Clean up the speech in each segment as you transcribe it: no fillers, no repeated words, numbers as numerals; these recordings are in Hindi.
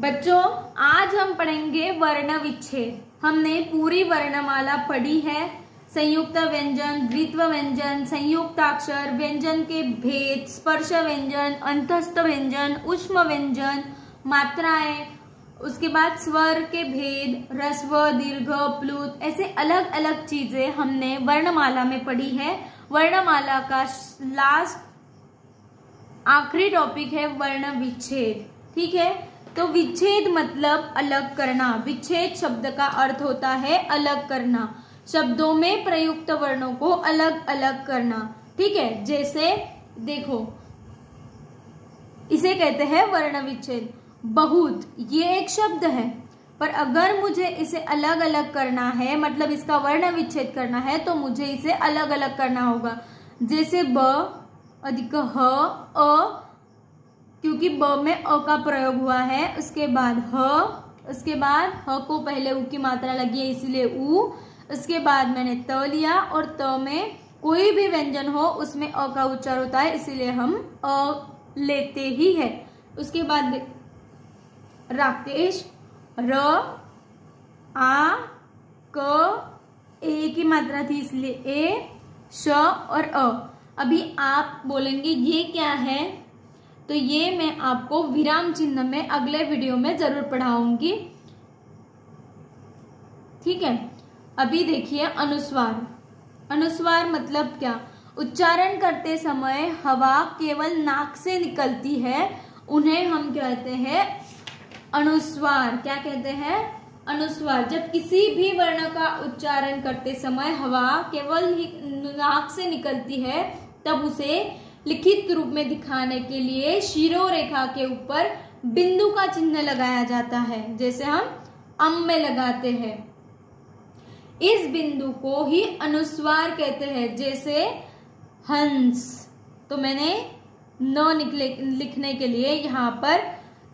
बच्चों, आज हम पढ़ेंगे वर्ण विच्छेद। हमने पूरी वर्णमाला पढ़ी है। संयुक्त व्यंजन, द्वित्व व्यंजन, संयुक्ताक्षर, व्यंजन के भेद, स्पर्श व्यंजन, अंतस्थ व्यंजन, ऊष्म व्यंजन, मात्राएं, उसके बाद स्वर के भेद, ह्रस्व, दीर्घ, प्लुत, ऐसे अलग अलग चीजें हमने वर्णमाला में पढ़ी है। वर्णमाला का लास्ट आखिरी टॉपिक है वर्ण विच्छेद। ठीक है, तो विच्छेद मतलब अलग करना। विच्छेद शब्द का अर्थ होता है अलग करना, शब्दों में प्रयुक्त वर्णों को अलग अलग करना। ठीक है, जैसे देखो, इसे कहते हैं वर्ण विच्छेद। बहुत, ये एक शब्द है, पर अगर मुझे इसे अलग अलग करना है, मतलब इसका वर्ण विच्छेद करना है, तो मुझे इसे अलग अलग करना होगा। जैसे ब अधिक ह, अ, क्योंकि ब में अ का प्रयोग हुआ है, उसके बाद ह, उसके बाद ह को पहले उ की मात्रा लगी है इसलिए उ, उसके बाद मैंने त लिया और त में कोई भी व्यंजन हो उसमें अ का उच्चार होता है, इसीलिए हम अ लेते ही है। उसके बाद राकेश, र, आ, क, ए की मात्रा थी इसलिए ए, श और अ। अभी आप बोलेंगे ये क्या है, तो ये मैं आपको विराम चिन्ह में अगले वीडियो में जरूर पढ़ाऊंगी। ठीक है, अभी देखिए अनुस्वार। अनुस्वार मतलब क्या? उच्चारण करते समय हवा केवल नाक से निकलती है, उन्हें हम कहते हैं अनुस्वार। क्या कहते हैं? अनुस्वार। जब किसी भी वर्ण का उच्चारण करते समय हवा केवल नाक से निकलती है, तब उसे लिखित रूप में दिखाने के लिए शिरोरेखा के ऊपर बिंदु का चिन्ह लगाया जाता है, जैसे हम अम में लगाते हैं। इस बिंदु को ही अनुस्वार कहते हैं। जैसे हंस, तो मैंने न लिखने के लिए यहाँ पर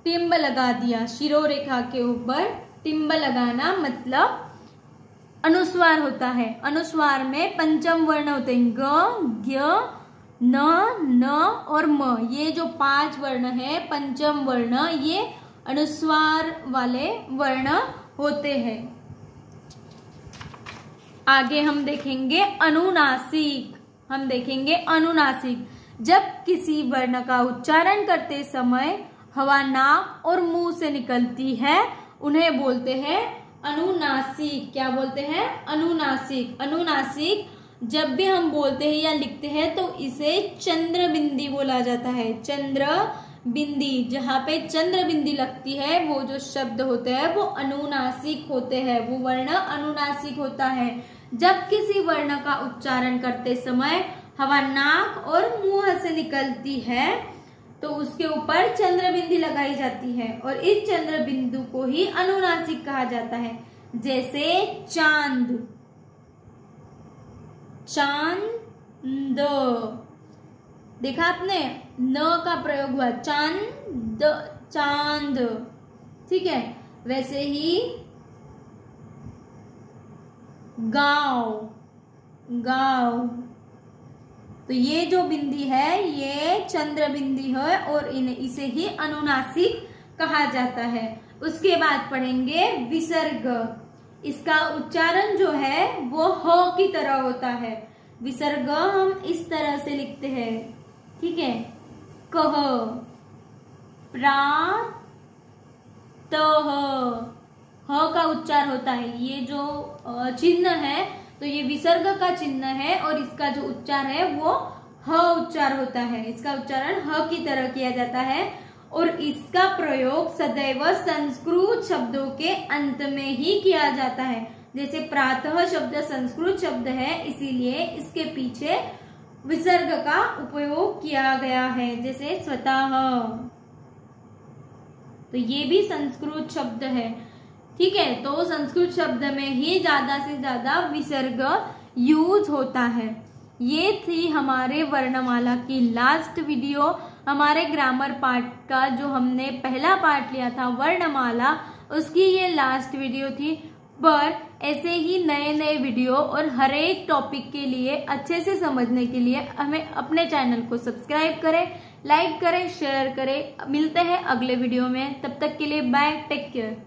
टिम्ब लगा दिया। शिरोरेखा के ऊपर टिम्ब लगाना मतलब अनुस्वार होता है। अनुस्वार में पंचम वर्ण होते हैं, ग, ज्ञ, न, न और म। ये जो 5 वर्ण है, पंचम वर्ण, ये अनुस्वार वाले वर्ण होते हैं। आगे हम देखेंगे अनुनासिक। हम देखेंगे अनुनासिक। जब किसी वर्ण का उच्चारण करते समय हवा नाक और मुंह से निकलती है, उन्हें बोलते हैं अनुनासिक। क्या बोलते हैं? अनुनासिक। अनुनासिक जब भी हम बोलते हैं या लिखते हैं तो इसे चंद्र बिंदी बोला जाता है। चंद्र बिंदी, जहाँ पे चंद्र बिंदी लगती है, वो जो शब्द होते हैं वो अनुनासिक होते हैं, वो वर्ण अनुनासिक होता है। जब किसी वर्ण का उच्चारण करते समय हवा नाक और मुंह से निकलती है, तो उसके ऊपर चंद्र बिंदी लगाई जाती है और इस चंद्र बिंदु को ही अनुनासिक कहा जाता है। जैसे चांद, चांद, देखा आपने, न का प्रयोग हुआ, चांद, चांद। ठीक है, वैसे ही गांव, गांव, तो ये जो बिंदी है ये चंद्र बिंदी है और इसे ही अनुनासिक कहा जाता है। उसके बाद पढ़ेंगे विसर्ग। इसका उच्चारण जो है वो ह की तरह होता है। विसर्ग हम इस तरह से लिखते हैं। ठीक है, कह, प्रातः, ह का उच्चार होता है। ये जो चिन्ह है, तो ये विसर्ग का चिन्ह है और इसका जो उच्चार है वो ह उच्चार होता है। इसका उच्चारण ह की तरह किया जाता है और इसका प्रयोग सदैव संस्कृत शब्दों के अंत में ही किया जाता है। जैसे प्रातः शब्द संस्कृत शब्द है, इसीलिए इसके पीछे विसर्ग का उपयोग किया गया है। जैसे स्वतः, तो ये भी संस्कृत शब्द है। ठीक है, तो संस्कृत शब्द में ही ज्यादा से ज्यादा विसर्ग यूज होता है। ये थी हमारे वर्णमाला की लास्ट वीडियो। हमारे ग्रामर पार्ट का जो हमने पहला पार्ट लिया था वर्णमाला, उसकी ये लास्ट वीडियो थी। पर ऐसे ही नए नए वीडियो और हर एक टॉपिक के लिए अच्छे से समझने के लिए हमें अपने चैनल को सब्सक्राइब करें। लाइक करें, शेयर करें। मिलते हैं अगले वीडियो में, तब तक के लिए बाय, टेक केयर।